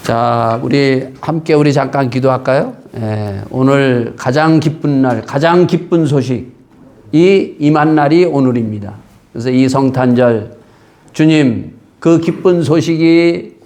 자, 우리 잠깐 기도할까요? 오늘 가장 기쁜 날, 가장 기쁜 소식이 임한 날이 오늘입니다. 그래서 이 성탄절, 주님, 그 기쁜 소식이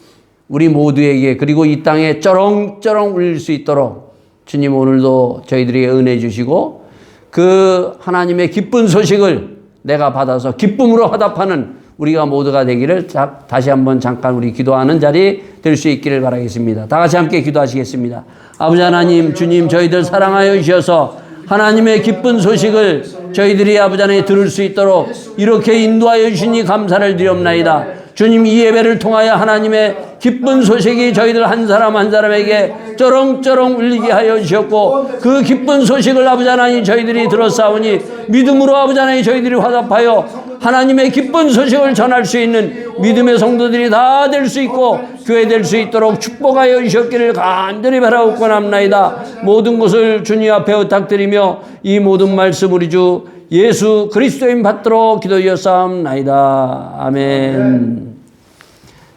우리 모두에게 그리고 이 땅에 쩌렁쩌렁 울릴 수 있도록 주님 오늘도 저희들에게 은혜 주시고 그 하나님의 기쁜 소식을 내가 받아서 기쁨으로 화답하는 우리가 모두가 되기를 다시 한번 잠깐 우리 기도하는 자리 될 수 있기를 바라겠습니다. 다 같이 함께 기도하시겠습니다. 아버지 하나님, 주님 저희들 사랑하여 주셔서 하나님의 기쁜 소식을 저희들이 아버지 하나님 들을 수 있도록 이렇게 인도하여 주시니 감사를 드리옵나이다. 주님 이 예배를 통하여 하나님의 기쁜 소식이 저희들 한 사람 한 사람에게 쩌렁쩌렁 울리게 하여 주셨고 그 기쁜 소식을 아버지 하나님 저희들이 들었사오니 믿음으로 아버지 하나님 저희들이 화답하여 하나님의 기쁜 소식을 전할 수 있는 믿음의 성도들이 다 될 수 있고 교회 될 수 있도록 축복하여 주셨기를 간절히 바라옵고 남나이다. 모든 것을 주님 앞에 부탁드리며 이 모든 말씀 우리 주 예수 그리스도인 받도록 기도하였사옵나이다. 아멘.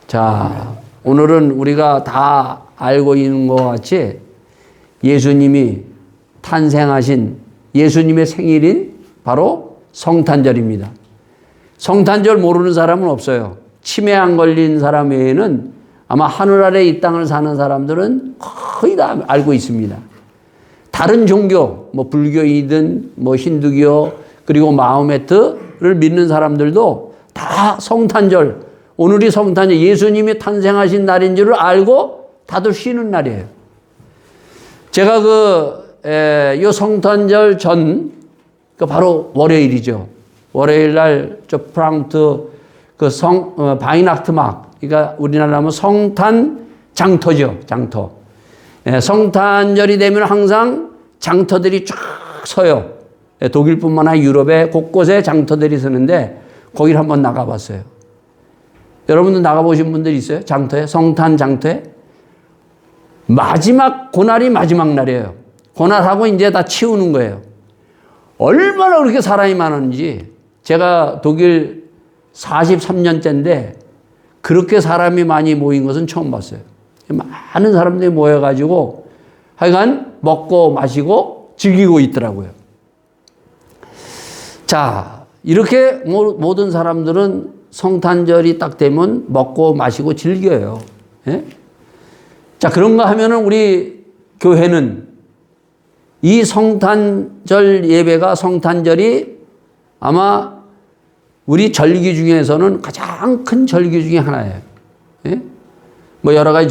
자, 오늘은 우리가 다 알고 있는 것 같이 예수님이 탄생하신 예수님의 생일인 바로 성탄절입니다. 성탄절 모르는 사람은 없어요. 치매 안 걸린 사람 외에는 아마 하늘 아래 이 땅을 사는 사람들은 거의 다 알고 있습니다. 다른 종교, 뭐 불교이든 뭐 힌두교 그리고 마호메트를 믿는 사람들도 다 성탄절, 오늘이 성탄절, 예수님이 탄생하신 날인 줄을 알고 다들 쉬는 날이에요. 제가 요 성탄절 전, 바로 월요일이죠. 월요일 날 저 프랑크푸르트 바이낙트막, 그러니까 우리나라로 하면 성탄 장터죠, 장터. 성탄절이 되면 항상 장터들이 쫙 서요. 독일뿐만 아니라 유럽의 곳곳에 장터들이 서는데 거기를 한번 나가봤어요. 여러분도 나가보신 분들 있어요? 장터에? 성탄 장터에? 그날이 마지막 날이에요. 그날하고 이제 다 치우는 거예요. 얼마나 그렇게 사람이 많은지, 제가 독일 43년째인데 그렇게 사람이 많이 모인 것은 처음 봤어요. 많은 사람들이 모여가지고 하여간 먹고 마시고 즐기고 있더라고요. 자, 이렇게 모든 사람들은 성탄절이 딱 되면 먹고 마시고 즐겨요. 예? 자, 그런가 하면은 우리 교회는 이 성탄절 예배가 성탄절이 아마 우리 절기 중에서는 가장 큰 절기 중에 하나예요. 예? 뭐 여러 가지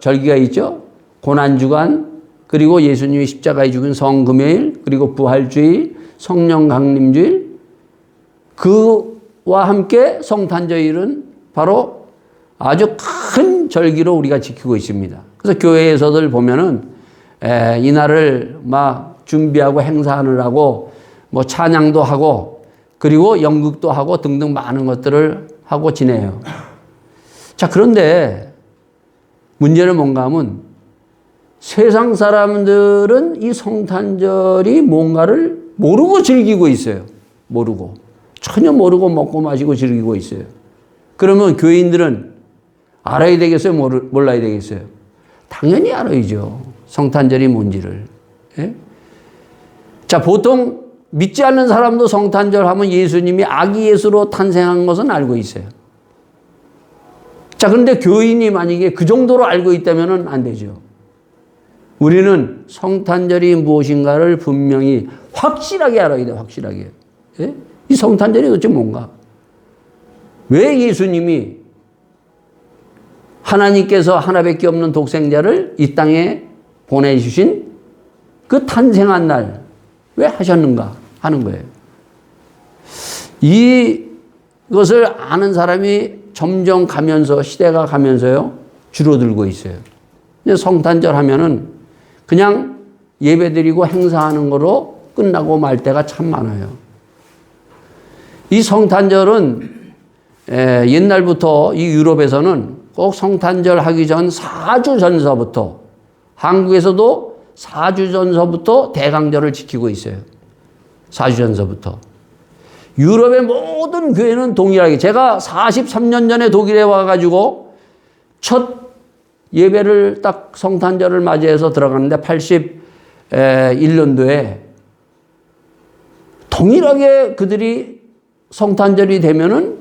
절기가 있죠. 고난주간, 그리고 예수님이 십자가에 죽은 성금요일, 그리고 부활주일, 성령 강림주일, 그와 함께 성탄절일은 바로 아주 큰 절기로 우리가 지키고 있습니다. 그래서 교회에서들 보면은 이날을 막 준비하고 행사하느라고 뭐 찬양도 하고 그리고 연극도 하고 등등 많은 것들을 하고 지내요. 자, 그런데 문제는 뭔가 하면 세상 사람들은 이 성탄절이 뭔가를 모르고 즐기고 있어요. 모르고. 전혀 모르고 먹고 마시고 즐기고 있어요. 그러면 교인들은 알아야 되겠어요? 몰라야 되겠어요? 당연히 알아야죠. 성탄절이 뭔지를. 예? 자, 보통 믿지 않는 사람도 성탄절 하면 예수님이 아기 예수로 탄생한 것은 알고 있어요. 자, 그런데 교인이 만약에 그 정도로 알고 있다면 안 되죠. 우리는 성탄절이 무엇인가를 분명히 확실하게 알아야 돼요. 확실하게. 예? 이 성탄절이 도대체 뭔가? 왜 예수님이 하나님께서 하나밖에 없는 독생자를 이 땅에 보내주신 그 탄생한 날 왜 하셨는가 하는 거예요. 이것을 아는 사람이 점점 가면서 시대가 가면서요 줄어들고 있어요. 성탄절 하면은 그냥 예배드리고 행사하는 거로 끝나고 말 때가 참 많아요. 이 성탄절은 옛날부터 이 유럽에서는 꼭 성탄절 하기 전 4주 전서부터, 한국에서도 4주 전서부터 대강절을 지키고 있어요. 4주 전서부터. 유럽의 모든 교회는 동일하게, 제가 43년 전에 독일에 와가지고 첫 예배를 딱 성탄절을 맞이해서 들어가는데 81년도에 동일하게 그들이 성탄절이 되면은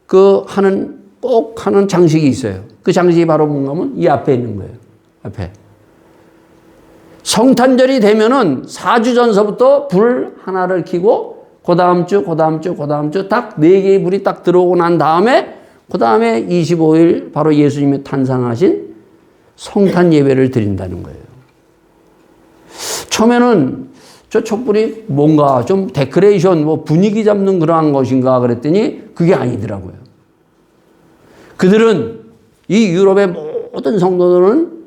꼭 하는 장식이 있어요. 그 장식이 바로 뭔가 하면 이 앞에 있는 거예요. 앞에. 성탄절이 되면은 4주 전서부터 불 하나를 켜고 그 다음 주 딱 4개의 불이 딱 들어오고 난 다음에 그 다음에 25일 바로 예수님이 탄생하신 성탄 예배를 드린다는 거예요. 처음에는 저 촛불이 뭔가 좀 데코레이션, 분위기 잡는 그러한 것인가 그랬더니 그게 아니더라고요. 그들은 이 유럽의 모든 성도들은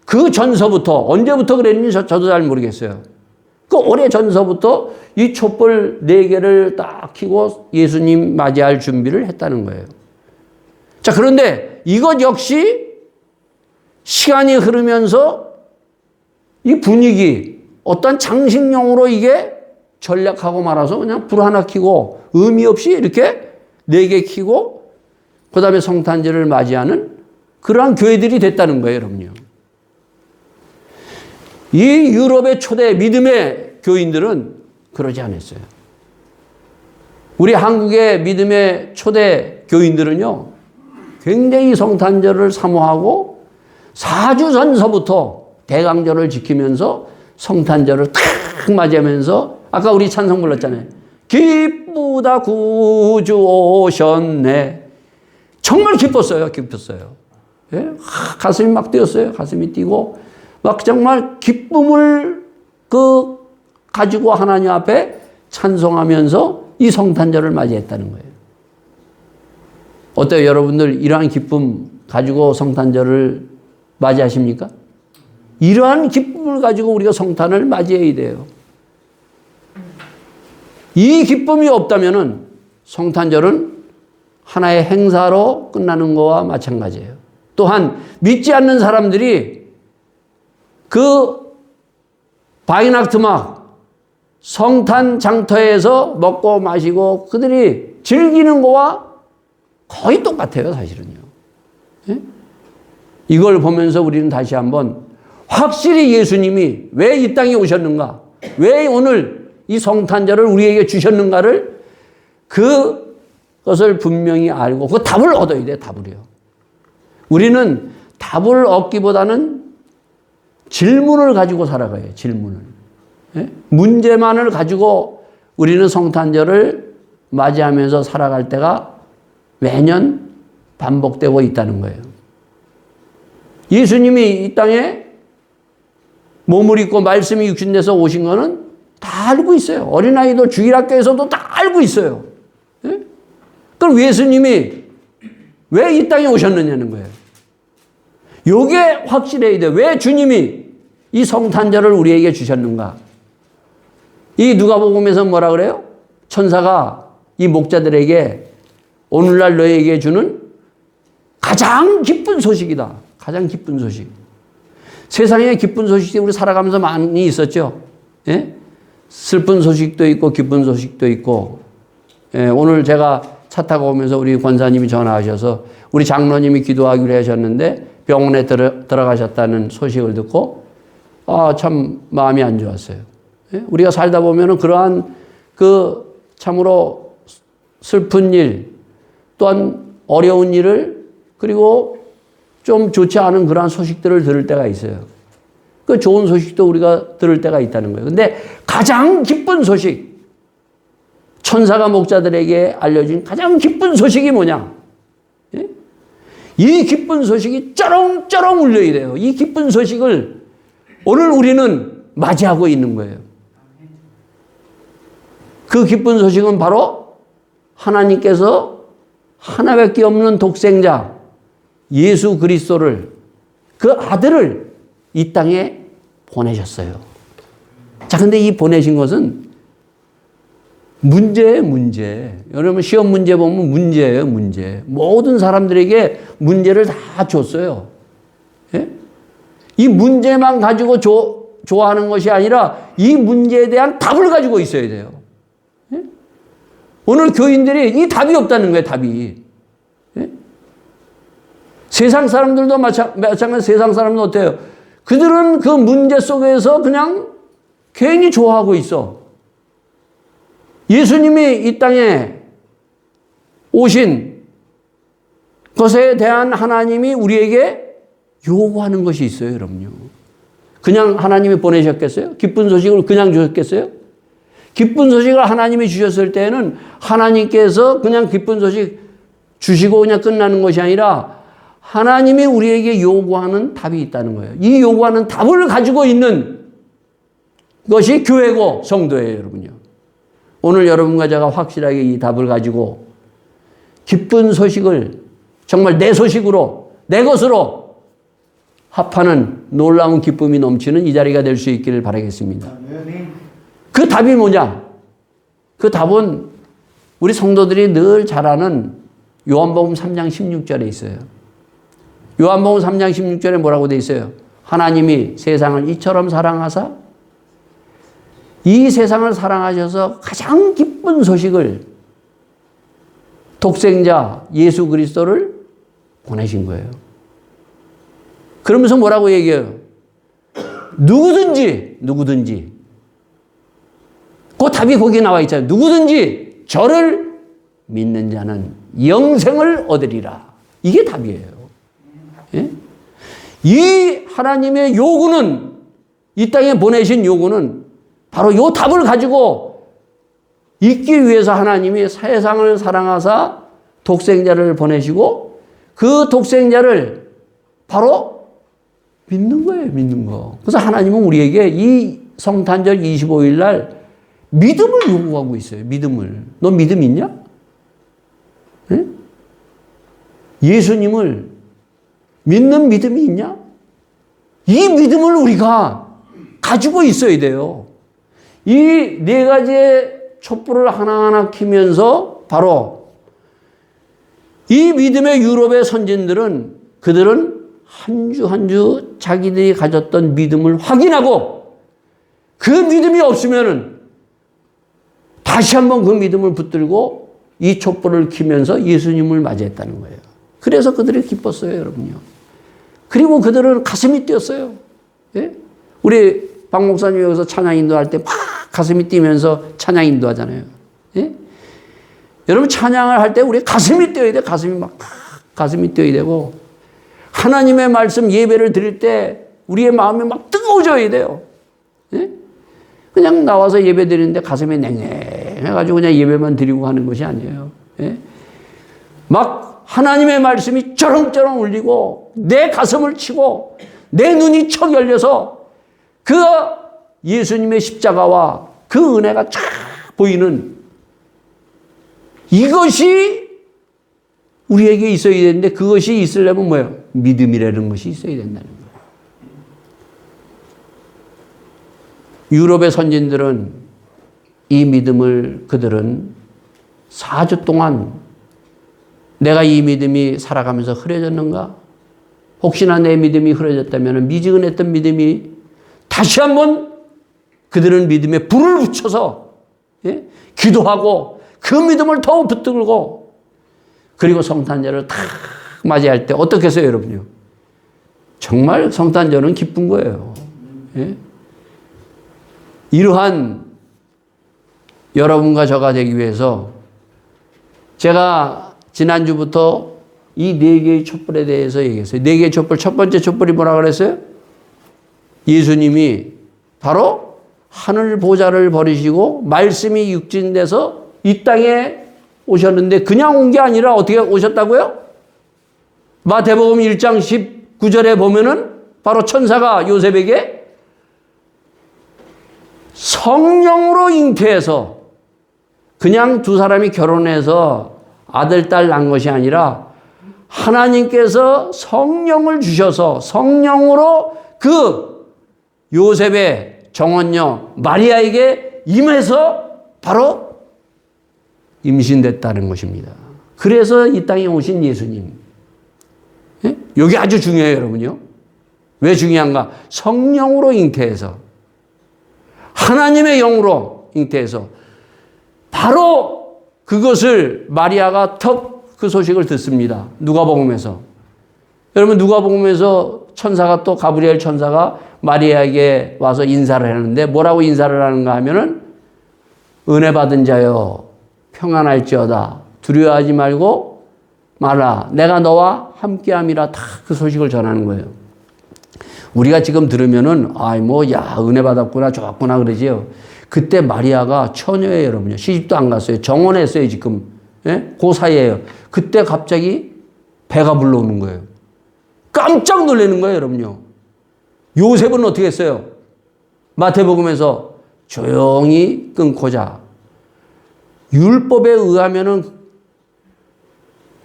그 전서부터, 언제부터 그랬는지 저도 잘 모르겠어요. 그 오래 전서부터 이 촛불 4개를 딱 켜고 예수님 맞이할 준비를 했다는 거예요. 자, 그런데 이것 역시 시간이 흐르면서 이 분위기, 어떤 장식용으로 이게 전략하고 말아서 그냥 불 하나 켜고 의미 없이 이렇게 4개 켜고 그 다음에 성탄절을 맞이하는 그러한 교회들이 됐다는 거예요, 여러분요. 이 유럽의 초대 믿음의 교인들은 그러지 않았어요. 우리 한국의 믿음의 초대 교인들은요, 굉장히 성탄절을 사모하고 4주 전서부터 대강절을 지키면서 성탄절을 탁 맞이하면서 아까 우리 찬송 불렀잖아요. 기쁘다 구주 오셨네. 정말 기뻤어요. 예? 가슴이 막 뛰었어요. 가슴이 뛰고 막 정말 기쁨을 가지고 하나님 앞에 찬송하면서 이 성탄절을 맞이했다는 거예요. 어때요? 여러분들 이러한 기쁨 가지고 성탄절을 맞이하십니까? 이러한 기쁨을 가지고 우리가 성탄을 맞이해야 돼요. 이 기쁨이 없다면은 성탄절은 하나의 행사로 끝나는 거와 마찬가지예요. 또한 믿지 않는 사람들이 그 바이낙트막 성탄 장터에서 먹고 마시고 그들이 즐기는 거와 거의 똑같아요, 사실은요. 예? 이걸 보면서 우리는 다시 한번 확실히 예수님이 왜 이 땅에 오셨는가, 왜 오늘 이 성탄절을 우리에게 주셨는가를 그것을 분명히 알고 그 답을 얻어야 돼, 답을요. 우리는 답을 얻기보다는 질문을 가지고 살아가요, 질문을. 예? 문제만을 가지고 우리는 성탄절을 맞이하면서 살아갈 때가 매년 반복되고 있다는 거예요. 예수님이 이 땅에 몸을 입고 말씀이 육신돼서 오신 거는 다 알고 있어요. 어린아이들 주일학교에서도 다 알고 있어요. 예? 그럼 예수님이 왜 이 땅에 오셨느냐는 거예요. 요게 확실해야 돼요. 왜 주님이 이 성탄절을 우리에게 주셨는가? 이 누가복음에서 뭐라 그래요? 천사가 이 목자들에게 오늘날 너에게 주는 가장 기쁜 소식이다. 가장 기쁜 소식. 세상에 기쁜 소식이 우리 살아가면서 많이 있었죠. 예? 슬픈 소식도 있고 기쁜 소식도 있고. 예, 오늘 제가 차 타고 오면서 우리 권사님이 전화하셔서 우리 장로님이 기도하기로 하셨는데 병원에 들어가셨다는 소식을 듣고 참 마음이 안 좋았어요. 예? 우리가 살다 보면은 그러한 참으로 슬픈 일 또한 어려운 일을 그리고 좀 좋지 않은 그러한 소식들을 들을 때가 있어요. 그 좋은 소식도 우리가 들을 때가 있다는 거예요. 근데 가장 기쁜 소식, 천사가 목자들에게 알려준 가장 기쁜 소식이 뭐냐? 예? 이 기쁜 소식이 쩌렁쩌렁 울려야 돼요. 이 기쁜 소식을 오늘 우리는 맞이하고 있는 거예요. 그 기쁜 소식은 바로 하나님께서 하나밖에 없는 독생자 예수 그리스도를 그 아들을 이 땅에 보내셨어요. 자, 근데 이 보내신 것은 문제예요, 문제. 여러분 시험 문제 보면 문제예요, 문제. 모든 사람들에게 문제를 다 줬어요. 예? 이 문제만 가지고 좋아하는 것이 아니라 이 문제에 대한 답을 가지고 있어야 돼요. 예? 오늘 교인들이 이 답이 없다는 거예요, 답이. 예? 세상 사람들도 마찬가지. 세상 사람은 어때요? 그들은 그 문제 속에서 그냥 괜히 좋아하고 있어. 예수님이 이 땅에 오신 것에 대한 하나님이 우리에게 요구하는 것이 있어요, 여러분요. 그냥 하나님이 보내셨겠어요? 기쁜 소식을 그냥 주셨겠어요? 기쁜 소식을 하나님이 주셨을 때는 하나님께서 그냥 기쁜 소식 주시고 그냥 끝나는 것이 아니라 하나님이 우리에게 요구하는 답이 있다는 거예요. 이 요구하는 답을 가지고 있는 것이 교회고 성도예요, 여러분요. 오늘 여러분과 제가 확실하게 이 답을 가지고 기쁜 소식을 정말 내 소식으로, 내 것으로 합하는 놀라운 기쁨이 넘치는 이 자리가 될 수 있기를 바라겠습니다. 그 답이 뭐냐? 그 답은 우리 성도들이 늘 잘 아는 요한복음 3장 16절에 있어요. 요한복음 3장 16절에 뭐라고 돼 있어요? 하나님이 세상을 이처럼 사랑하사 이 세상을 사랑하셔서 가장 기쁜 소식을 독생자 예수 그리스도를 보내신 거예요. 그러면서 뭐라고 얘기해요? 누구든지 그 답이 거기에 나와 있잖아요. 누구든지 저를 믿는 자는 영생을 얻으리라. 이게 답이에요. 예? 이 하나님의 요구는, 이 땅에 보내신 요구는 바로 이 답을 가지고 있기 위해서 하나님이 세상을 사랑하사 독생자를 보내시고 그 독생자를 바로 믿는 거예요, 믿는 거. 그래서 하나님은 우리에게 이 성탄절 25일 날 믿음을 요구하고 있어요, 믿음을. 너 믿음 있냐? 예? 예수님을 믿는 믿음이 있냐? 이 믿음을 우리가 가지고 있어야 돼요. 이 네 가지의 촛불을 하나하나 켜면서 바로 이 믿음의 유럽의 선진들은 그들은 한 주 한 주 자기들이 가졌던 믿음을 확인하고 그 믿음이 없으면은 다시 한번 그 믿음을 붙들고 이 촛불을 켜면서 예수님을 맞이했다는 거예요. 그래서 그들이 기뻤어요, 여러분요. 그리고 그들은 가슴이 뛰었어요. 예? 우리 박 목사님 여기서 찬양 인도할 때 막 가슴이 뛰면서 찬양 인도하잖아요. 예? 여러분 찬양을 할 때 우리 가슴이 뛰어야 돼. 가슴이 뛰어야 되고 하나님의 말씀 예배를 드릴 때 우리의 마음이 막 뜨거워져야 돼요. 예? 그냥 나와서 예배 드리는데 가슴이 냉랭해가지고 그냥 예배만 드리고 하는 것이 아니에요. 예? 막 하나님의 말씀이 쩌렁쩌렁 울리고 내 가슴을 치고 내 눈이 척 열려서 그 예수님의 십자가와 그 은혜가 쫙 보이는 이것이 우리에게 있어야 되는데 그것이 있으려면 뭐예요? 믿음이라는 것이 있어야 된다는 거예요. 유럽의 선진들은 이 믿음을 그들은 4주 동안 내가 이 믿음이 살아가면서 흐려졌는가? 혹시나 내 믿음이 흐려졌다면 미지근했던 믿음이 다시 한번 그들은 믿음에 불을 붙여서 예? 기도하고 그 믿음을 더욱 붙들고 그리고 성탄절을 딱 맞이할 때 어떻게 했어요, 여러분요? 정말 성탄절은 기쁜 거예요. 예? 이러한 여러분과 저가 되기 위해서 제가 지난주부터 이 4개의 촛불에 대해서 얘기했어요. 4개의 촛불, 첫 번째 촛불이 뭐라 그랬어요? 예수님이 바로 하늘 보좌를 버리시고 말씀이 육진돼서 이 땅에 오셨는데 그냥 온 게 아니라 어떻게 오셨다고요? 마태복음 1장 19절에 보면은 바로 천사가 요셉에게 성령으로 잉태해서 그냥 두 사람이 결혼해서 아들, 딸 낳은 것이 아니라 하나님께서 성령을 주셔서 성령으로 그 요셉의 정원녀 마리아에게 임해서 바로 임신됐다는 것입니다. 그래서 이 땅에 오신 예수님. 예? 여기 아주 중요해요, 여러분요. 왜 중요한가? 성령으로 잉태해서 하나님의 영으로 잉태해서 바로 그것을 마리아가 그 소식을 듣습니다. 누가복음에서. 여러분 누가복음에서 천사가 또 가브리엘 천사가 마리아에게 와서 인사를 하는데 뭐라고 인사를 하는가 하면은 은혜 받은 자여 평안할지어다 두려워하지 말고 말라 내가 너와 함께함이라 다 그 소식을 전하는 거예요. 우리가 지금 들으면은 은혜 받았구나 좋았구나 그러지요. 그때 마리아가 처녀예요, 여러분요. 시집도 안 갔어요. 정혼했어요, 지금. 예? 그 사이에요. 그때 갑자기 배가 불러오는 거예요. 깜짝 놀라는 거예요, 여러분요. 요셉은 어떻게 했어요? 마태복음에서 조용히 끊고자. 율법에 의하면은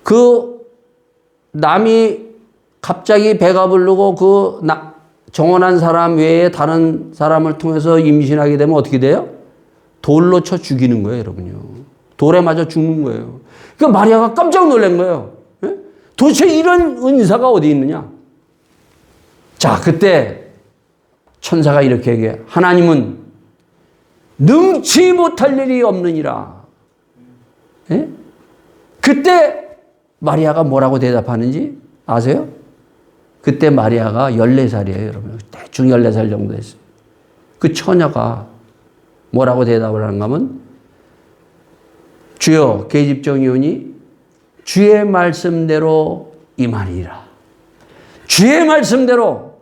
그 남이 갑자기 배가 부르고 정혼한 사람 외에 다른 사람을 통해서 임신하게 되면 어떻게 돼요? 돌로 쳐 죽이는 거예요, 여러분요. 돌에 맞아 죽는 거예요. 그러니까 마리아가 깜짝 놀란 거예요. 예? 도대체 이런 은사가 어디 있느냐? 자, 그때 천사가 이렇게 얘기해. 하나님은 능치 못할 일이 없느니라. 예? 그때 마리아가 뭐라고 대답하는지 아세요? 그때 마리아가 14살이에요, 여러분. 대충 14살 정도 됐어요. 그 처녀가 뭐라고 대답을 하는가 하면 주여 계집종이오니 주의 말씀대로 임하리라. 주의 말씀대로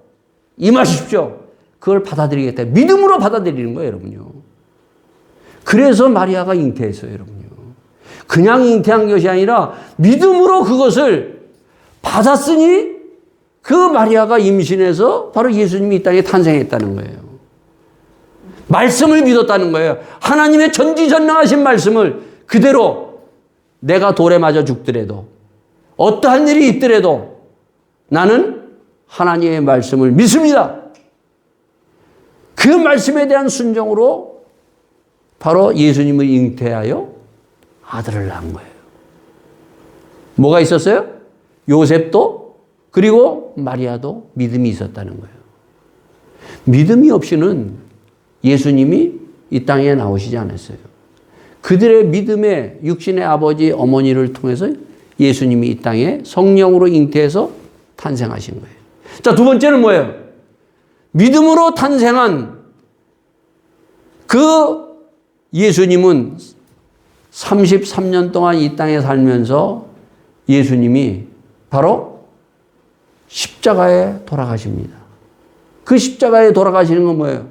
임하십시오. 그걸 받아들이겠다. 믿음으로 받아들이는 거예요, 여러분요. 그래서 마리아가 잉태했어요, 여러분요. 그냥 잉태한 것이 아니라 믿음으로 그것을 받았으니 그 마리아가 임신해서 바로 예수님이 이 땅에 탄생했다는 거예요. 말씀을 믿었다는 거예요. 하나님의 전지전능하신 말씀을 그대로 내가 돌에 맞아 죽더라도 어떠한 일이 있더라도 나는 하나님의 말씀을 믿습니다. 그 말씀에 대한 순종으로 바로 예수님을 잉태하여 아들을 낳은 거예요. 뭐가 있었어요? 요셉도 그리고 마리아도 믿음이 있었다는 거예요. 믿음이 없이는 예수님이 이 땅에 나오시지 않았어요. 그들의 믿음의 육신의 아버지 어머니를 통해서 예수님이 이 땅에 성령으로 잉태해서 탄생하신 거예요. 자, 두 번째는 뭐예요? 믿음으로 탄생한 그 예수님은 33년 동안 이 땅에 살면서 예수님이 바로 십자가에 돌아가십니다. 그 십자가에 돌아가시는 건 뭐예요?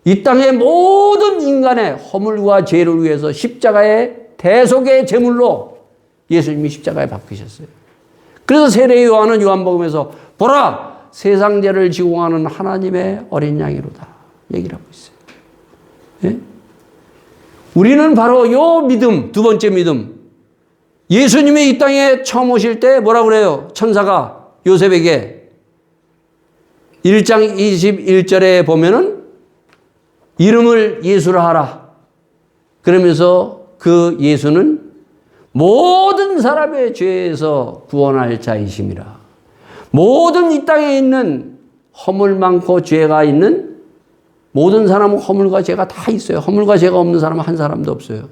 이 땅의 모든 인간의 허물과 죄를 위해서 십자가의 대속의 제물로 예수님이 십자가에 박히셨어요. 그래서 세례 요한은 요한복음에서 보라 세상 죄를 지고 가는 하나님의 어린 양이로다 얘기를 하고 있어요. 예? 우리는 바로 요 믿음, 두 번째 믿음. 예수님이 이 땅에 처음 오실 때 뭐라고 그래요? 천사가 요셉에게 1장 21절에 보면은 이름을 예수라 하라. 그러면서 그 예수는 모든 사람의 죄에서 구원할 자이심이라. 모든 이 땅에 있는 허물 많고 죄가 있는 모든 사람은 허물과 죄가 다 있어요. 허물과 죄가 없는 사람은 한 사람도 없어요.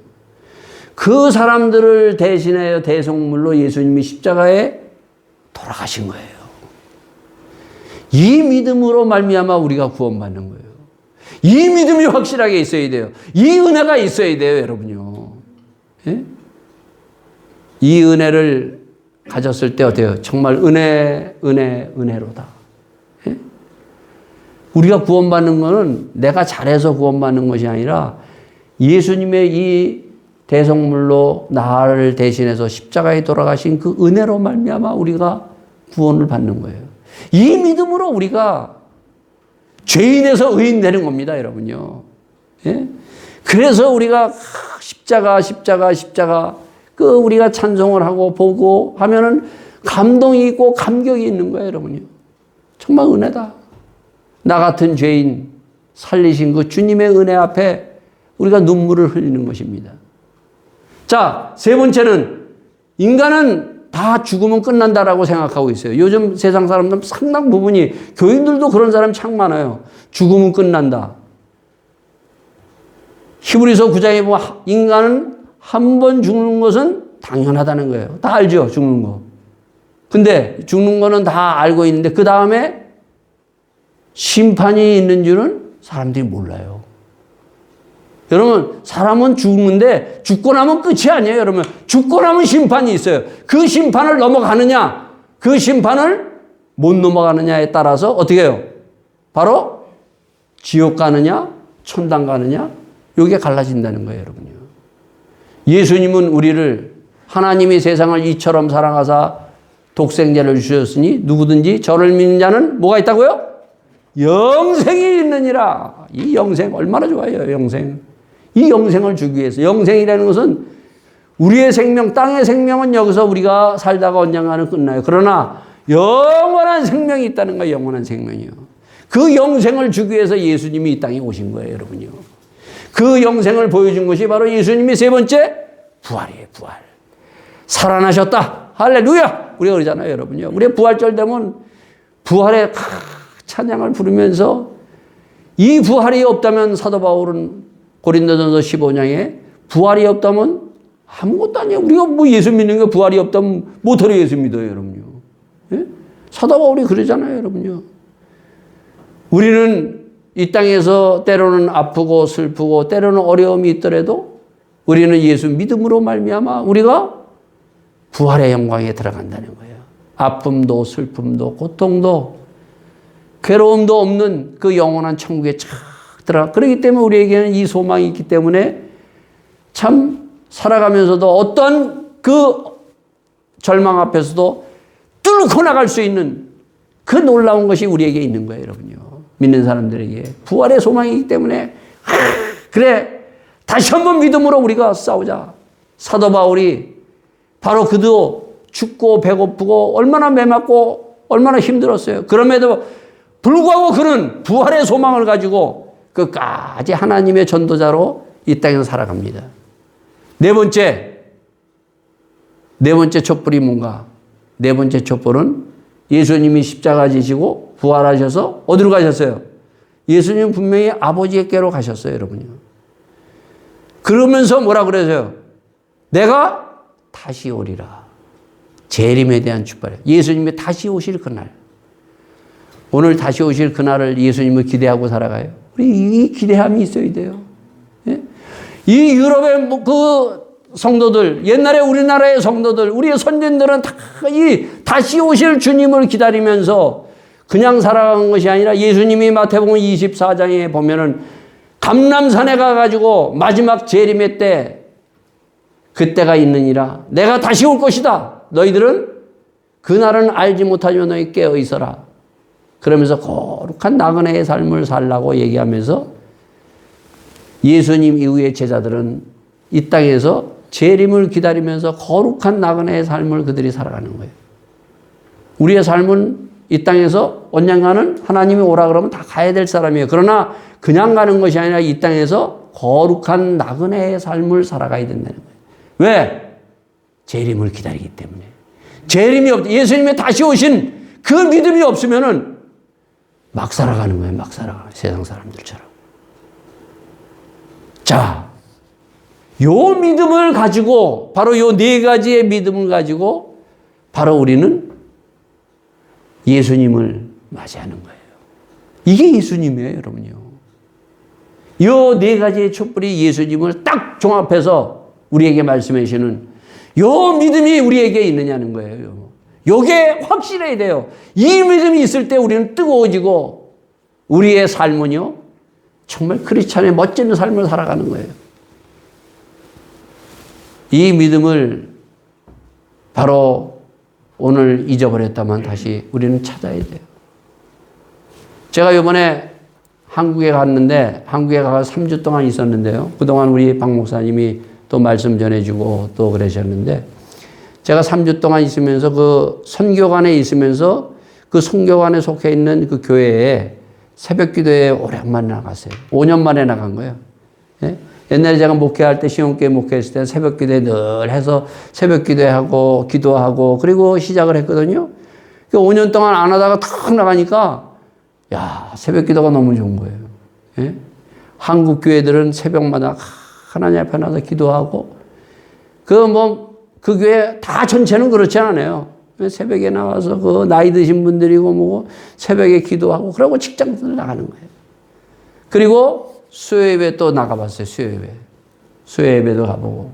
그 사람들을 대신하여 대속물로 예수님이 십자가에 돌아가신 거예요. 이 믿음으로 말미암아 우리가 구원받는 거예요. 이 믿음이 확실하게 있어야 돼요. 이 은혜가 있어야 돼요, 여러분요. 예? 이 은혜를 가졌을 때 어때요? 정말 은혜로다. 예? 우리가 구원받는 것은 내가 잘해서 구원받는 것이 아니라 예수님의 이 대속물로 나를 대신해서 십자가에 돌아가신 그 은혜로 말미암아 우리가 구원을 받는 거예요. 이 믿음으로 우리가 죄인에서 의인 되는 겁니다, 여러분요. 예? 그래서 우리가 십자가 그 우리가 찬송을 하고 보고 하면은 감동이 있고 감격이 있는 거예요, 여러분요. 정말 은혜다. 나 같은 죄인 살리신 그 주님의 은혜 앞에 우리가 눈물을 흘리는 것입니다. 자, 세 번째는 인간은 다 죽으면 끝난다라고 생각하고 있어요. 요즘 세상 사람들은 상당 부분이 교인들도 그런 사람이 참 많아요. 죽으면 끝난다. 히브리서 9장에 보면 인간은 한 번 죽는 것은 당연하다는 거예요. 다 알죠? 죽는 거. 근데 죽는 거는 다 알고 있는데 그 다음에 심판이 있는 줄은 사람들이 몰라요. 여러분, 사람은 죽는데 죽고 나면 끝이 아니에요. 여러분, 죽고 나면 심판이 있어요. 그 심판을 넘어가느냐, 그 심판을 못 넘어가느냐에 따라서 어떻게 해요? 바로 지옥 가느냐, 천당 가느냐, 이게 갈라진다는 거예요, 여러분요. 예수님은 우리를 하나님이 세상을 이처럼 사랑하사 독생자를 주셨으니 누구든지 저를 믿는 자는 뭐가 있다고요? 영생이 있느니라. 이 영생 얼마나 좋아요, 영생. 이 영생을 주기 위해서. 영생이라는 것은 우리의 생명, 땅의 생명은 여기서 우리가 살다가 언젠가는 끝나요. 그러나 영원한 생명이 있다는 거예요, 영원한 생명이요. 그 영생을 주기 위해서 예수님이 이 땅에 오신 거예요, 여러분요. 그 영생을 보여준 것이 바로 예수님이 세 번째 부활이에요, 부활. 살아나셨다. 할렐루야! 우리가 그러잖아요, 여러분요. 우리의 부활절 되면 부활의 찬양을 부르면서 이 부활이 없다면 사도 바울은 고린도전서 15장에 부활이 없다면 아무것도 아니에요. 우리가 뭐 예수 믿는 게 부활이 없다면 못하러 예수 믿어요, 여러분요. 예? 사도 바울이 그러잖아요, 여러분요. 우리는 이 땅에서 때로는 아프고 슬프고 때로는 어려움이 있더라도 우리는 예수 믿음으로 말미암아 우리가 부활의 영광에 들어간다는 거예요. 아픔도 슬픔도 고통도 괴로움도 없는 그 영원한 천국에 착 들어가. 그렇기 때문에 우리에게는 이 소망이 있기 때문에 참 살아가면서도 어떤 그 절망 앞에서도 뚫고 나갈 수 있는 그 놀라운 것이 우리에게 있는 거예요, 여러분요. 믿는 사람들에게 부활의 소망이기 때문에 그래 다시 한번 믿음으로 우리가 싸우자. 사도 바울이 바로 그도 춥고 배고프고 얼마나 매맞고 얼마나 힘들었어요. 그럼에도 불구하고 그는 부활의 소망을 가지고 끝까지 하나님의 전도자로 이 땅에서 살아갑니다. 네 번째 촛불이 뭔가? 네 번째 촛불은 예수님이 십자가 지시고 부활하셔서 어디로 가셨어요? 예수님 분명히 아버지께로 가셨어요, 여러분요. 그러면서 뭐라 그러세요? 내가 다시 오리라. 재림에 대한 출발. 예수님이 다시 오실 그날. 오늘 다시 오실 그날을 예수님을 기대하고 살아가요. 우리 이 기대함이 있어야 돼요. 예? 이 유럽의 그 성도들, 옛날에 우리나라의 성도들, 우리의 선진들은 다 이 다시 오실 주님을 기다리면서 그냥 살아간 것이 아니라 예수님이 마태복음 24장에 보면은 감람산에 가가지고 마지막 재림의 때 그때가 있느니라. 내가 다시 올 것이다. 너희들은 그날은 알지 못하며 너희 깨어 있어라. 그러면서 거룩한 나그네의 삶을 살라고 얘기하면서 예수님 이후의 제자들은 이 땅에서 재림을 기다리면서 거룩한 나그네의 삶을 그들이 살아가는 거예요. 우리의 삶은 이 땅에서 언젠가는 하나님이 오라 그러면 다 가야 될 사람이에요. 그러나 그냥 가는 것이 아니라 이 땅에서 거룩한 나그네의 삶을 살아가야 된다는 거예요. 왜? 재림을 기다리기 때문에. 재림이 예수님의 다시 오신 그 믿음이 없으면은 막 살아가는 거예요. 막 살아가는 세상 사람들처럼. 자, 요 믿음을 가지고 바로 요 네 가지의 믿음을 가지고 바로 우리는 예수님을 맞이하는 거예요. 이게 예수님이에요, 여러분요. 요 네 가지의 촛불이 예수님을 딱 종합해서 우리에게 말씀해 주시는 요 믿음이 우리에게 있느냐는 거예요. 요게 확실해야 돼요. 이 믿음이 있을 때 우리는 뜨거워지고 우리의 삶은요, 정말 크리스찬의 멋진 삶을 살아가는 거예요. 이 믿음을 바로 오늘 잊어버렸다만 다시 우리는 찾아야 돼요. 제가 이번에 한국에 갔는데 한국에 가서 3주 동안 있었는데요. 그동안 우리 박 목사님이 또 말씀 전해주고 또 그러셨는데 제가 3주 동안 있으면서 그 선교관에 있으면서 그 선교관에 속해 있는 그 교회에 새벽 기도에 오랜만에 나갔어요. 5년 만에 나간 거예요. 예? 옛날에 제가 목회할 때 시온교회 목회했을 때 새벽 기도에 늘 해서 새벽 기도하고 기도하고 그리고 시작을 했거든요. 5년 동안 안 하다가 탁 나가니까 야, 새벽 기도가 너무 좋은 거예요. 예? 한국 교회들은 새벽마다 하나님 앞에 나서 기도하고 그 교회 다 전체는 그렇지 않아요. 새벽에 나와서 그 나이 드신 분들이고 뭐고 새벽에 기도하고 그러고 직장들 나가는 거예요. 그리고 수요예배 또 나가봤어요. 수요예배도 가보고.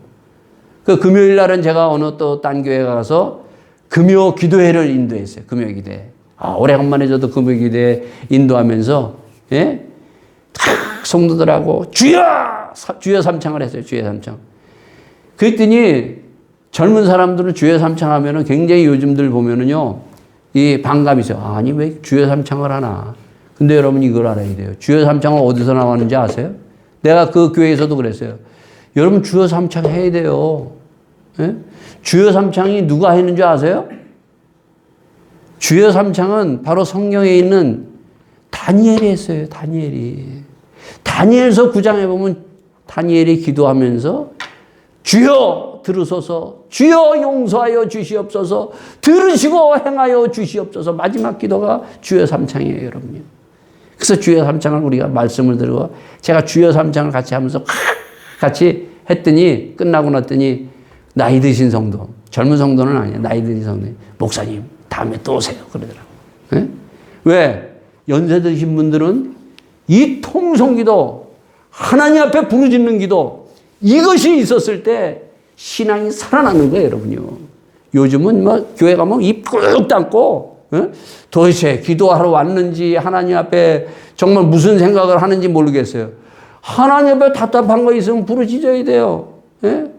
그 금요일 날은 제가 어느 또 딴 교회 가서 금요 기도회를 인도했어요. 금요 기도회. 오래간만에 저도 금요 기도회 인도하면서, 예? 탁 성도들하고 주여 삼창을 했어요. 주여 삼창. 그랬더니 젊은 사람들은 주여 삼창 하면은 굉장히 요즘들 보면은요, 이 반감이 있어요. 아니, 왜 주여 삼창을 하나. 근데 여러분 이걸 알아야 돼요. 주여 삼창은 어디서 나왔는지 아세요? 내가 그 교회에서도 그랬어요. 여러분 주여 삼창 해야 돼요. 예? 주여 삼창이 누가 했는지 아세요? 주여 삼창은 바로 성경에 있는 다니엘이 했어요. 다니엘서 9장에 보면 다니엘이 기도하면서 주여 들으소서, 주여 용서하여 주시옵소서, 들으시고 행하여 주시옵소서. 마지막 기도가 주여 삼창이에요, 여러분요. 그래서 주여 삼창을 우리가 말씀을 들고 제가 주여 삼창을 같이 하면서 같이 했더니 끝나고 났더니 나이 드신 성도, 젊은 성도는 아니에요. 나이 드신 성도, 목사님 다음에 또 오세요 그러더라고요. 네? 왜? 연세 드신 분들은 이 통성기도, 하나님 앞에 부르짖는 기도, 이것이 있었을 때 신앙이 살아나는 거예요, 여러분요. 요즘은 뭐 교회 가면 입 꾹 닫고, 네? 도대체 기도하러 왔는지 하나님 앞에 정말 무슨 생각을 하는지 모르겠어요. 하나님 앞에 답답한 거 있으면 부르짖어야 돼요. 네?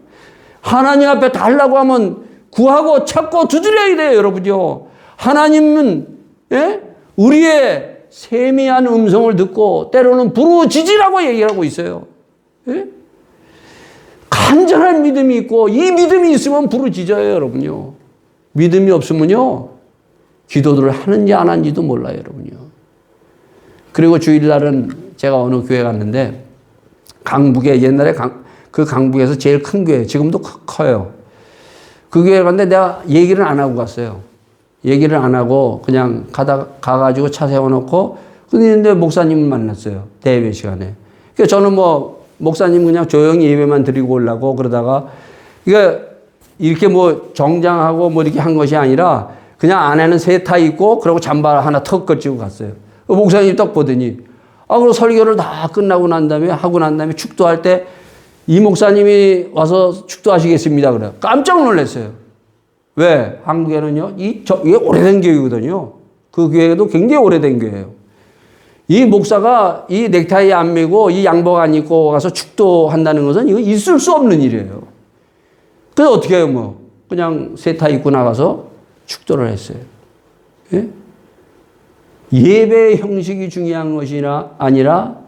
하나님 앞에 달라고 하면 구하고 찾고 두드려야 돼요, 여러분요. 하나님은, 예? 우리의 세미한 음성을 듣고 때로는 부르짖으라고 얘기하고 있어요. 예? 간절한 믿음이 있고 이 믿음이 있으면 부르짖어요, 여러분요. 믿음이 없으면요, 기도를 하는지 안 하는지도 몰라요, 여러분요. 그리고 주일날은 제가 어느 교회 갔는데 강북에 옛날에 그 강북에서 제일 큰 교회, 지금도 커요. 그 교회 갔는데 내가 얘기를 안 하고 갔어요. 얘기를 안 하고 그냥 가가지고 차 세워놓고 근데 목사님을 만났어요. 대예배 시간에. 그래서 저는 뭐 목사님 그냥 조용히 예배만 드리고 오려고 그러다가 이렇게 뭐 정장하고 뭐 이렇게 한 것이 아니라 그냥 안에는 세타 입고 그리고 잠바 하나 턱 걸치고 갔어요. 목사님이 딱 보더니 그리고 설교를 다 끝나고 난 다음에 하고 난 다음에 축도할 때 이 목사님이 와서 축도하시겠습니다. 그래요. 깜짝 놀랐어요. 왜? 한국에는요, 이게 오래된 교회거든요. 그 교회도 굉장히 오래된 교회예요. 이 목사가 이 넥타이 안 메고 이 양복 안 입고 가서 축도한다는 것은 이거 있을 수 없는 일이에요. 그래서 어떻게 해요, 뭐. 그냥 세타 입고 나가서 축도를 했어요. 예? 예배의 형식이 중요한 것이 아니라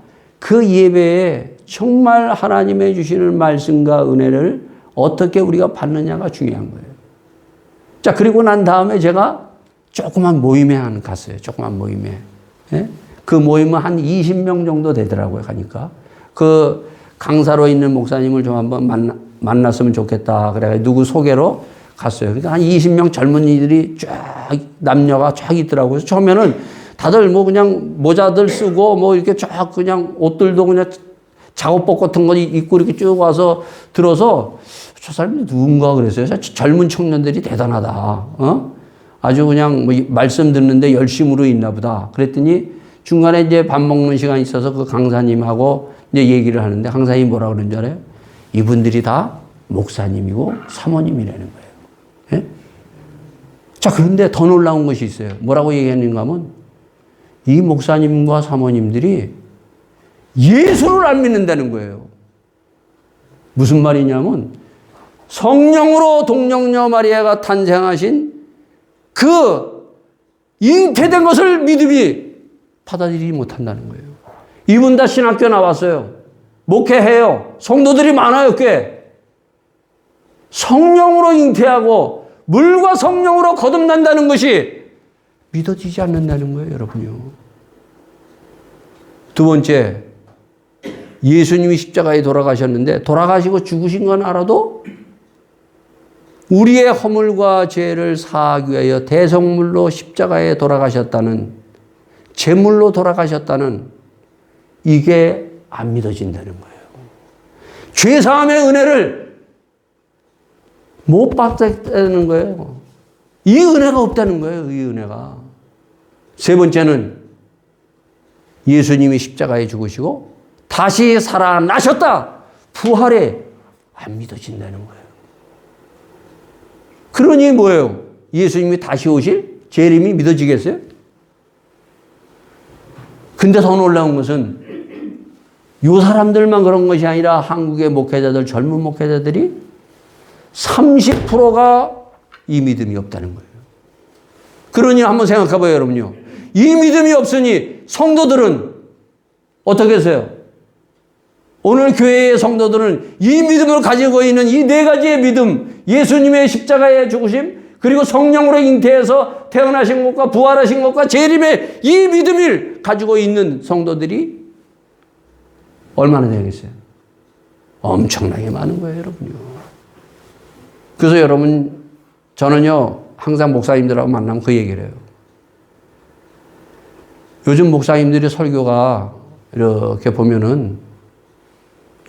그 예배에 정말 하나님의 주시는 말씀과 은혜를 어떻게 우리가 받느냐가 중요한 거예요. 자, 그리고 난 다음에 제가 조그만 모임에 갔어요. 조그만 모임에. 예? 그 모임은 한 20명 정도 되더라고요. 가니까. 그 강사로 있는 목사님을 좀 한번 만났으면 좋겠다. 그래가지고 누구 소개로 갔어요. 그러니까 한 20명 젊은이들이 쫙, 남녀가 쫙 있더라고요. 처음에는 다들 뭐 그냥 모자들 쓰고 뭐 이렇게 쫙 그냥 옷들도 그냥 작업복 같은 거 입고 이렇게 쭉 와서 들어서 저 사람이 누군가 그랬어요. 젊은 청년들이 대단하다. 아주 그냥 뭐 말씀 듣는데 열심으로 있나 보다. 그랬더니 중간에 이제 밥 먹는 시간이 있어서 그 강사님하고 이제 얘기를 하는데 강사님이 뭐라 그러는지 알아요? 이분들이 다 목사님이고 사모님이라는 거예요. 예? 자, 그런데 더 놀라운 것이 있어요. 뭐라고 얘기했는가 하면 이 목사님과 사모님들이 예수를 안 믿는다는 거예요. 무슨 말이냐면 성령으로 동정녀 마리아가 탄생하신 그 잉태된 것을 믿음이 받아들이지 못한다는 거예요. 이분 다 신학교 나왔어요. 목회해요. 성도들이 많아요, 꽤. 성령으로 잉태하고 물과 성령으로 거듭난다는 것이 믿어지지 않는다는 거예요, 여러분요. 두 번째, 예수님이 십자가에 돌아가셨는데 돌아가시고 죽으신 건 알아도 우리의 허물과 죄를 사하기 위하여 대성물로 십자가에 돌아가셨다는, 제물로 돌아가셨다는 이게 안 믿어진다는 거예요. 죄사함의 은혜를 못 받았다는 거예요. 이 은혜가 없다는 거예요. 이 은혜가. 세 번째는 예수님이 십자가에 죽으시고 다시 살아나셨다. 부활에 안 믿어진다는 거예요. 그러니 뭐예요? 예수님이 다시 오실 재림이 믿어지겠어요? 근데 더 놀라운 것은 이 사람들만 그런 것이 아니라 한국의 목회자들, 젊은 목회자들이 30%가 이 믿음이 없다는 거예요. 그러니 한번 생각해 봐요, 여러분요. 이 믿음이 없으니 성도들은 어떻게 했어요? 오늘 교회의 성도들은 이 믿음을 가지고 있는 이 네 가지의 믿음, 예수님의 십자가의 죽으심, 그리고 성령으로 잉태해서 태어나신 것과 부활하신 것과 재림의 이 믿음을 가지고 있는 성도들이 얼마나 되겠어요? 엄청나게 많은 거예요, 여러분요. 그래서 여러분, 저는요, 항상 목사님들하고 만나면 그 얘기를 해요. 요즘 목사님들이 설교가 이렇게 보면은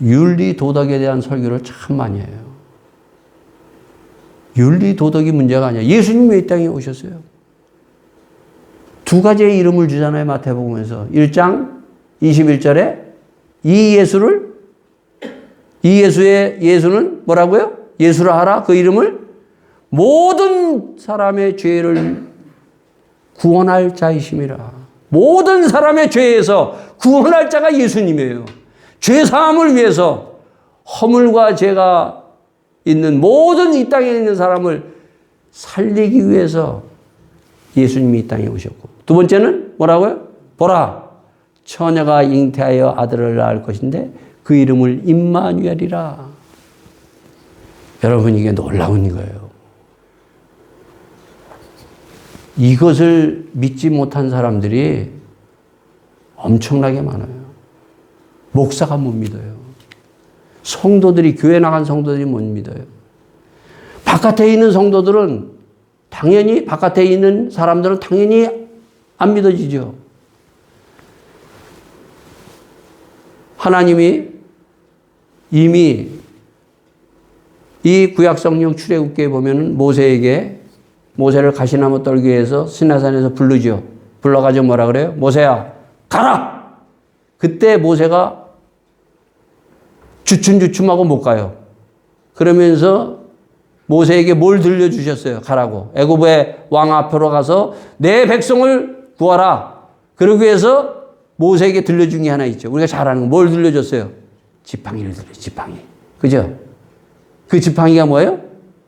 윤리 도덕에 대한 설교를 참 많이 해요. 윤리 도덕이 문제가 아니야. 예수님이 왜 이 땅에 오셨어요? 두 가지의 이름을 주잖아요, 마태복음에서. 1장 21절에 이 예수는 뭐라고요? 예수라 하라. 그 이름을 모든 사람의 죄를 구원할 자이심이라. 모든 사람의 죄에서 구원할 자가 예수님이에요. 죄 사함을 위해서 허물과 죄가 있는 모든 이 땅에 있는 사람을 살리기 위해서 예수님이 이 땅에 오셨고, 두 번째는 뭐라고요? 보라, 처녀가 잉태하여 아들을 낳을 것인데 그 이름을 임마누엘이라. 여러분, 이게 놀라운 거예요. 이것을 믿지 못한 사람들이 엄청나게 많아요. 목사가 못 믿어요. 성도들이, 교회 나간 성도들이 못 믿어요. 바깥에 있는 성도들은 당연히, 바깥에 있는 사람들은 당연히 안 믿어지죠. 하나님이 이미 이 구약성경 출애굽기에 보면은 모세를 가시나무 떨기에서 시내산에서 부르죠. 불러가지고 뭐라 그래요? 모세야, 가라! 그때 모세가 주춤주춤하고 못 가요. 그러면서 모세에게 뭘 들려주셨어요? 가라고. 애굽의 왕 앞으로 가서 내 백성을 구하라. 그러기 위해서 모세에게 들려준 게 하나 있죠. 우리가 잘 아는 거. 뭘 들려줬어요? 지팡이를 들려요. 지팡이. 그죠? 그 지팡이가 뭐예요?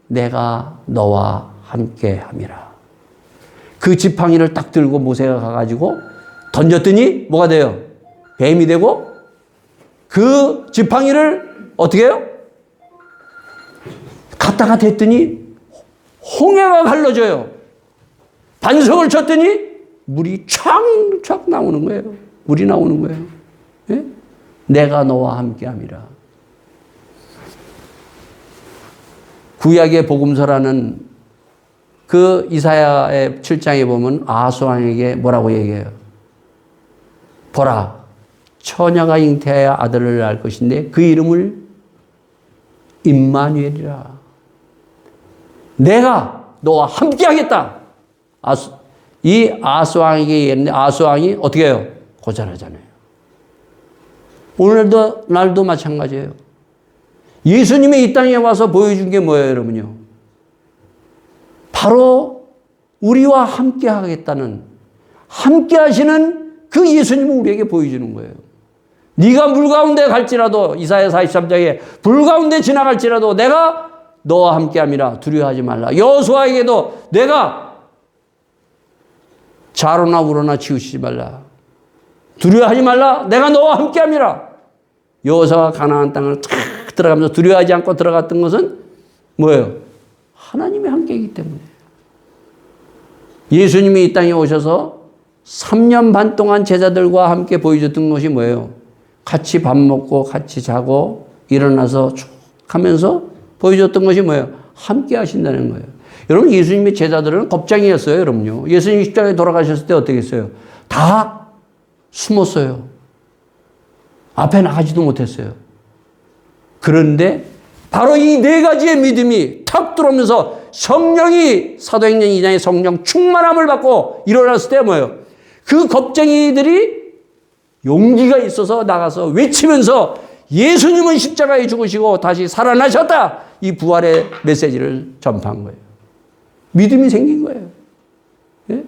내가 너와 함께 함이라. 그 지팡이를 딱 들고 모세가 가가지고 던졌더니 뭐가 돼요? 뱀이 되고, 그 지팡이를 어떻게 해요? 갖다가 댔더니 홍해가 갈라져요. 반석을 쳤더니 물이 촥촥 나오는 거예요. 물이 나오는 거예요. 예? 내가 너와 함께 함이라. 구약의 복음서라는 그 이사야의 7장에 보면 아하수왕에게 뭐라고 얘기해요? 보라, 처녀가 잉태하여 아들을 낳을 것인데 그 이름을 임마누엘이라. 내가 너와 함께 하겠다. 이 아하수왕에게 얘기했는데 아하수왕이 어떻게 해요? 고전하잖아요. 오늘도 날도 마찬가지예요. 예수님이 이 땅에 와서 보여준 게 뭐예요, 여러분요? 바로 우리와 함께 하겠다는, 함께 하시는 그 예수님을 우리에게 보여주는 거예요. 네가 물 가운데 갈지라도, 이사야 43장에 불 가운데 지나갈지라도 내가 너와 함께 함이라. 두려워하지 말라. 여호수아에게도 내가 좌로나 우로나 치우치지 말라. 두려워하지 말라. 내가 너와 함께 함이라. 여호수아가 가나안 땅을 탁 들어가면서 두려워하지 않고 들어갔던 것은 뭐예요? 하나님이 함께이기 때문에. 예수님이 이 땅에 오셔서 3년 반 동안 제자들과 함께 보여줬던 것이 뭐예요? 같이 밥 먹고 같이 자고 일어나서 쭉 하면서 보여줬던 것이 뭐예요? 함께 하신다는 거예요. 여러분, 예수님의 제자들은 겁쟁이였어요, 여러분요. 예수님이 십자가에 돌아가셨을 때 어떻게 했어요? 다 숨었어요. 앞에 나가지도 못했어요. 그런데 바로 이 네 가지의 믿음이 탁 들어오면서 성령이 사도행전 2장의 성령 충만함을 받고 일어났을 때 뭐예요? 그 겁쟁이들이 용기가 있어서 나가서 외치면서 예수님은 십자가에 죽으시고 다시 살아나셨다. 이 부활의 메시지를 전파한 거예요. 믿음이 생긴 거예요. 예?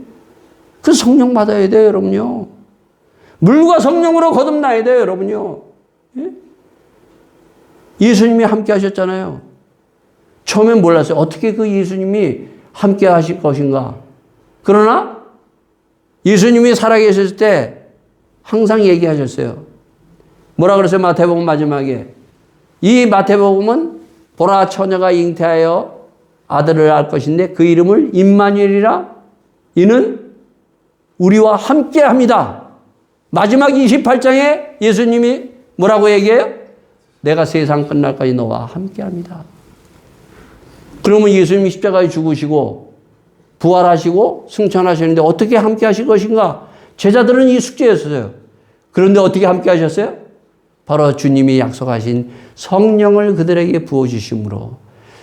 그 성령 받아야 돼요, 여러분요. 물과 성령으로 거듭나야 돼요, 여러분요. 예? 예수님이 함께 하셨잖아요. 처음엔 몰랐어요. 어떻게 그 예수님이 함께 하실 것인가. 그러나 예수님이 살아계실 때 항상 얘기하셨어요. 뭐라 그랬어요? 마태복음 마지막에. 이 마태복음은 보라 처녀가 잉태하여 아들을 낳을 것인데 그 이름을 임마누엘이라. 이는 우리와 함께 합니다. 마지막 28장에 예수님이 뭐라고 얘기해요? 내가 세상 끝날까지 너와 함께 합니다. 그러면 예수님이 십자가에 죽으시고 부활하시고 승천하셨는데 어떻게 함께 하실 것인가? 제자들은 이 숙제였어요. 그런데 어떻게 함께 하셨어요? 바로 주님이 약속하신 성령을 그들에게 부어주심으로,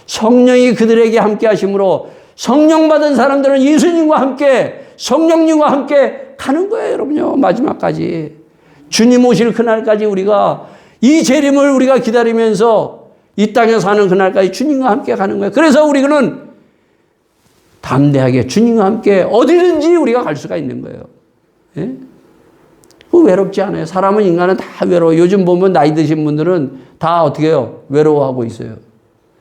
성령이 그들에게 함께 하심으로 성령 받은 사람들은 예수님과 함께 성령님과 함께 가는 거예요, 여러분요. 마지막까지. 주님 오실 그날까지 우리가 이 재림을 우리가 기다리면서 이 땅에 사는 그날까지 주님과 함께 가는 거예요. 그래서 우리는 담대하게 주님과 함께 어디든지 우리가 갈 수가 있는 거예요. 예? 외롭지 않아요. 사람은, 인간은 다 외로워요. 요즘 보면 나이 드신 분들은 다 어떻게 해요? 외로워하고 있어요.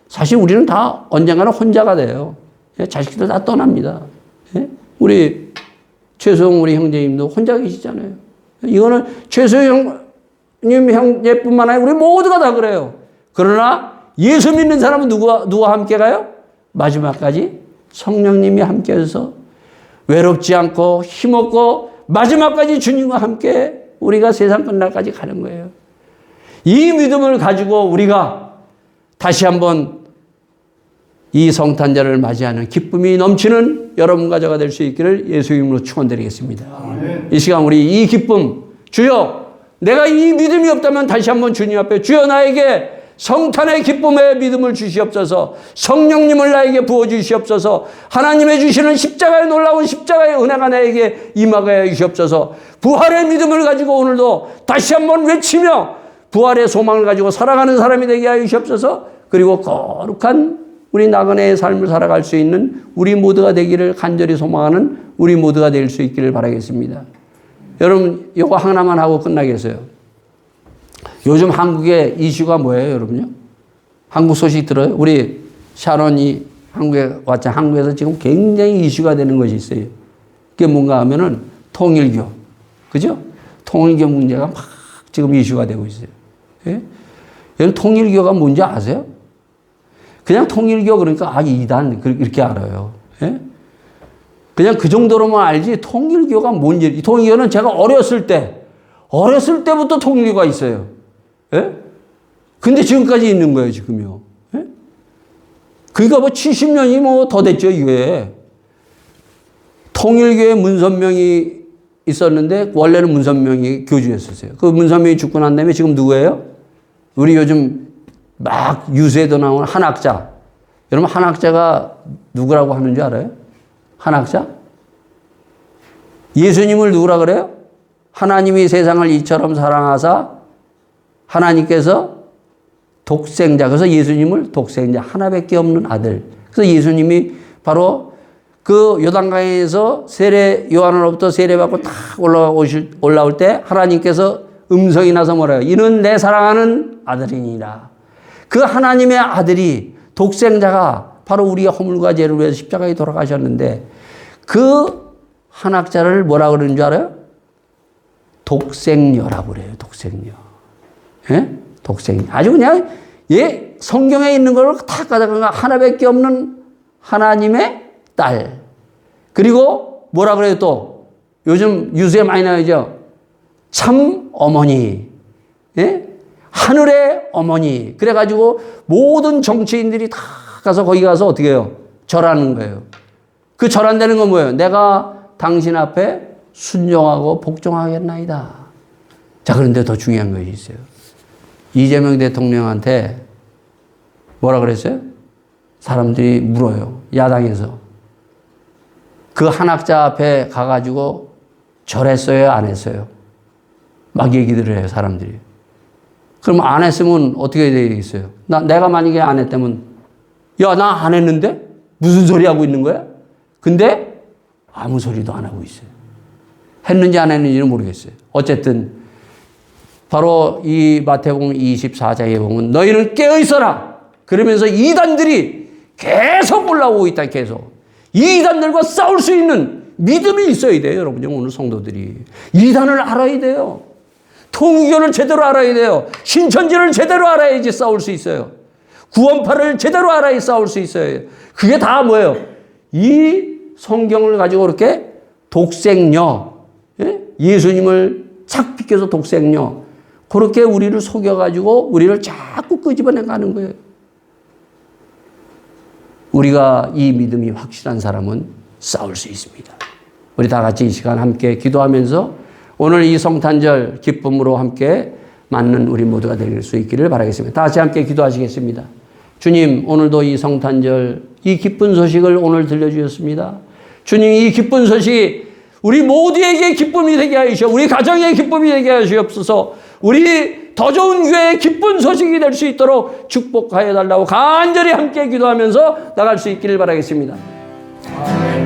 사실 우리는 다 언젠가는 혼자가 돼요. 예? 자식들 다 떠납니다. 예? 우리 최소영 우리 형제님도 혼자 계시잖아요. 이거는 최소영 형제뿐만 아니라 우리 모두가 다 그래요. 그러나 예수 믿는 사람은 누구와 함께 가요? 마지막까지 성령님이 함께 해서 외롭지 않고 힘없고 마지막까지 주님과 함께 우리가 세상 끝날까지 가는 거예요. 이 믿음을 가지고 우리가 다시 한번 이 성탄절을 맞이하는 기쁨이 넘치는 여러분과 저가 될 수 있기를 예수 이름으로 축원드리겠습니다. 아멘. 이 시간 우리 이 기쁨, 주여 내가 이 믿음이 없다면 다시 한번 주님 앞에 주여 나에게 성탄의 기쁨의 믿음을 주시옵소서. 성령님을 나에게 부어주시옵소서. 하나님의 주시는 십자가의 놀라운 십자가의 은혜가 나에게 임하게 해주시옵소서. 부활의 믿음을 가지고 오늘도 다시 한번 외치며 부활의 소망을 가지고 살아가는 사람이 되게 하여 주시옵소서. 그리고 거룩한 우리 나그네의 삶을 살아갈 수 있는 우리 모두가 되기를 간절히 소망하는 우리 모두가 될 수 있기를 바라겠습니다. 여러분 이거 하나만 하고 끝나겠어요. 요즘 한국의 이슈가 뭐예요, 여러분요? 한국 소식 들어요? 우리 샤론이 한국에 왔잖아요. 한국에서 지금 굉장히 이슈가 되는 것이 있어요. 그게 뭔가 하면은 통일교. 그죠? 통일교 문제가 막 지금 이슈가 되고 있어요. 예? 여러분 통일교가 뭔지 아세요? 그냥 통일교 그러니까 이단 이렇게 알아요. 예? 그냥 그 정도로만 알지 통일교가 뭔지. 통일교는 제가 어렸을 때부터 통일교가 있어요. 예? 근데 지금까지 있는 거예요, 지금요. 예? 그러니까 뭐 70년이 뭐 더 됐죠, 이게. 통일교에 문선명이 있었는데, 원래는 문선명이 교주였었어요. 그 문선명이 죽고 난 다음에 지금 누구예요? 우리 요즘 막 유세도 나오는 한학자. 여러분, 한학자가 누구라고 하는 줄 알아요? 한학자? 예수님을 누구라 그래요? 하나님이 세상을 이처럼 사랑하사 하나님께서 독생자, 그래서 예수님을 독생자, 하나밖에 없는 아들. 그래서 예수님이 바로 그 요단강에서 요한으로부터 세례받고 딱 올라올 때 하나님께서 음성이 나서 뭐래요? 이는 내 사랑하는 아들이니라. 그 하나님의 아들이 독생자가 바로 우리의 허물과 죄를 위해서 십자가에 돌아가셨는데 그 한학자를 뭐라 그러는 줄 알아요? 독생녀라고 그래요. 독생녀. 예? 독생녀. 아주 그냥 성경에 있는 걸 다 가져간 하나밖에 없는 하나님의 딸. 그리고 뭐라 그래요 또? 요즘 뉴스에 많이 나오죠. 참 어머니. 예? 하늘의 어머니. 그래가지고 모든 정치인들이 다 가서 거기 가서 어떻게 해요? 절하는 거예요. 그 절한다는 건 뭐예요? 내가 당신 앞에 순종하고 복종하겠나이다. 자, 그런데 더 중요한 것이 있어요. 이재명 대통령한테 뭐라 그랬어요? 사람들이 물어요. 야당에서. 그 한학자 앞에 가가지고 절했어요? 안 했어요? 막 얘기들을 해요, 사람들이. 그럼 안 했으면 어떻게 되겠어요? 내가 만약에 안 했다면, 야, 나 안 했는데? 무슨 소리 하고 있는 거야? 근데 아무 소리도 안 하고 있어요. 했는지 안 했는지는 모르겠어요. 어쨌든, 바로 이 마태복음 24장에 보면 너희는 깨어있어라! 그러면서 이단들이 계속 올라오고 있다, 계속. 이단들과 싸울 수 있는 믿음이 있어야 돼요, 여러분. 오늘 성도들이. 이단을 알아야 돼요. 통일교를 제대로 알아야 돼요. 신천지를 제대로 알아야지 싸울 수 있어요. 구원파를 제대로 알아야 싸울 수 있어요. 그게 다 뭐예요? 이 성경을 가지고 그렇게 독생녀, 예수님을 착 비껴서 독생녀, 그렇게 우리를 속여가지고 우리를 자꾸 끄집어내 가는 거예요. 우리가 이 믿음이 확실한 사람은 싸울 수 있습니다. 우리 다 같이 이 시간 함께 기도하면서 오늘 이 성탄절 기쁨으로 함께 맞는 우리 모두가 될 수 있기를 바라겠습니다. 다 같이 함께 기도하시겠습니다. 주님, 오늘도 이 성탄절 이 기쁜 소식을 오늘 들려주셨습니다. 주님, 이 기쁜 소식 우리 모두에게 기쁨이 되게 하시오. 우리 가정에 기쁨이 되게 하시옵소서. 우리 더 좋은 교회의 기쁜 소식이 될 수 있도록 축복하여 달라고 간절히 함께 기도하면서 나갈 수 있기를 바라겠습니다. 아멘.